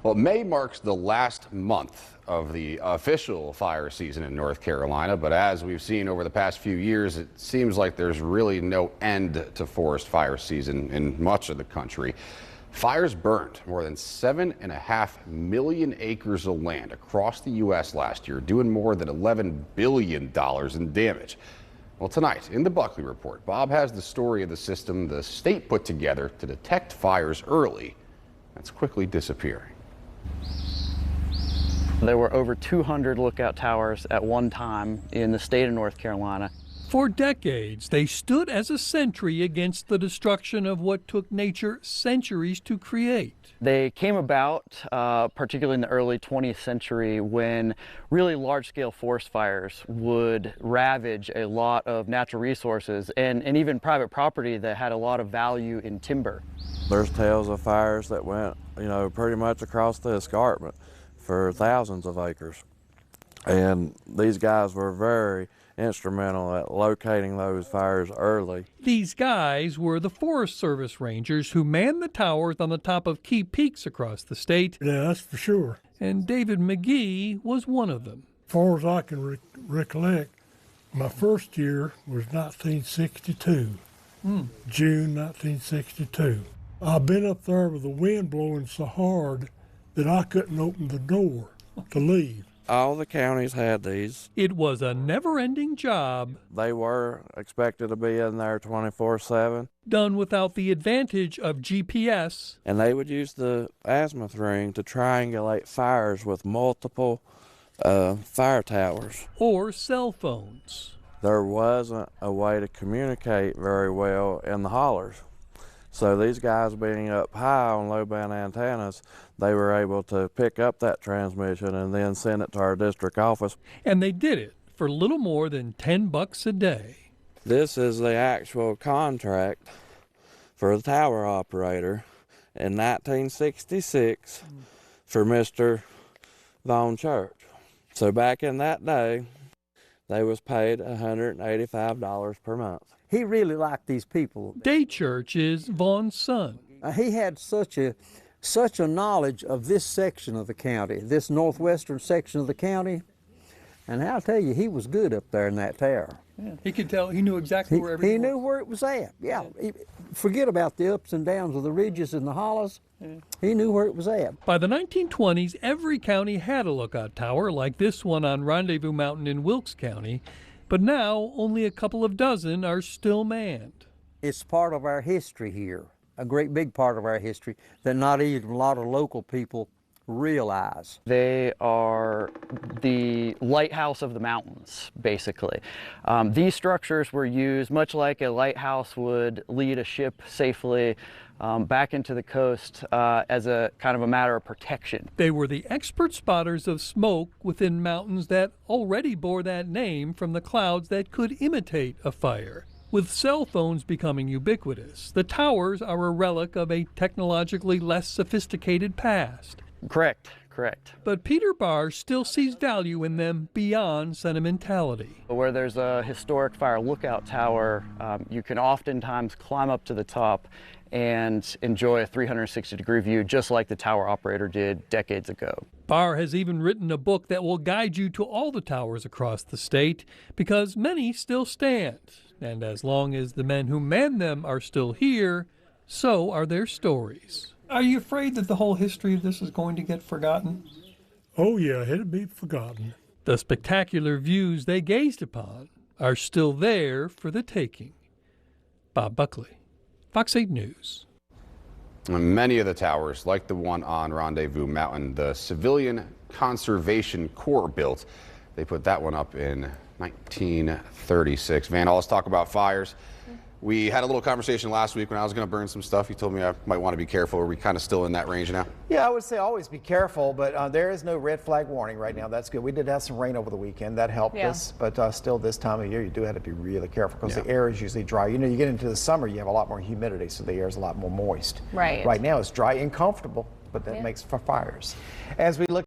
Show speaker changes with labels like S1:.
S1: Well, May marks the last month of the official fire season in North Carolina, but as we've seen over the past few years, it seems like there's really no end to forest fire season in much of the country. Fires burned more than 7.5 million acres of land across the U.S. last year, doing more than $11 billion in damage. Well, tonight in the Buckley Report, Bob has the story of the system the state put together to detect fires early that's quickly disappearing.
S2: There were over 200 lookout towers at one time in the state of North Carolina.
S3: For decades, they stood as a sentry against the destruction of what took nature centuries to create.
S2: They came about, particularly in the early 20th century, when really large-scale forest fires would ravage a lot of natural resources and even private property that had a lot of value in timber.
S4: There's tales of fires that went, pretty much across the escarpment for thousands of acres. And these guys were very instrumental at locating those fires early.
S3: These guys were the Forest Service rangers who manned the towers on the top of key peaks across the state.
S5: Yeah, that's for sure.
S3: And David McGee was one of them.
S5: As far as I can recollect, my first year was 1962, June 1962. I've been up there with the wind blowing so hard that I couldn't open the door to leave.
S4: All the counties had these.
S3: It was a never-ending job.
S4: They were expected to be in there 24/7.
S3: Done without the advantage of GPS.
S4: And they would use the azimuth ring to triangulate fires with multiple fire towers.
S3: Or cell phones.
S4: There wasn't a way to communicate very well in the hollers. So these guys being up high on low band antennas, they were able to pick up that transmission and then send it to our district office.
S3: And they did it for little more than $10 a day.
S4: This is the actual contract for the tower operator in 1966 for Mr. Von Church. So back in that day, they was paid $185 per month.
S6: He really liked these people.
S3: Day Church is Vaughn's son.
S6: He had such a knowledge of this section of the county, this northwestern section of the county, and I'll tell you, he was good up there in that tower.
S3: Yeah. He could tell, he knew exactly where everything was.
S6: He knew where it was at, yeah. Forget about the ups and downs of the ridges and the hollows. Yeah. He knew where it was at.
S3: By the 1920s, every county had a lookout tower like this one on Rendezvous Mountain in Wilkes County. But now, only a couple of dozen are still manned.
S6: It's part of our history here, a great big part of our history that not even a lot of local people realize.
S2: They are the lighthouse of the mountains, basically. These structures were used much like a lighthouse would lead a ship safely back into the coast as a kind of a matter of protection.
S3: They were the expert spotters of smoke within mountains that already bore that name from the clouds that could imitate a fire. With cell phones becoming ubiquitous, the towers are a relic of a technologically less sophisticated past.
S2: Correct.
S3: But Peter Barr still sees value in them beyond sentimentality.
S2: Where there's a historic fire lookout tower, you can oftentimes climb up to the top and enjoy a 360-degree view just like the tower operator did decades ago.
S3: Barr has even written a book that will guide you to all the towers across the state because many still stand. And as long as the men who man them are still here, so are their stories. Are you afraid that the whole history of this is going to get forgotten?
S5: Oh yeah, it'll be forgotten.
S3: The spectacular views they gazed upon are still there for the taking. Bob Buckley, Fox 8 News.
S1: Many of the towers, like the one on Rendezvous Mountain, the Civilian Conservation Corps built. They put that one up in 1936. Van, let's talk about fires. We had a little conversation last week when I was going to burn some stuff. You told me I might want to be careful. Are we kind of still in that range now?
S7: Yeah, I would say always be careful, but there is no red flag warning right now. That's good. We did have some rain over the weekend. That helped us, but still this time of year, you do have to be really careful because the air is usually dry. You know, you get into the summer, you have a lot more humidity, so the air is a lot more moist.
S8: Right.
S7: Right now, it's dry and comfortable, but that makes for fires. As we look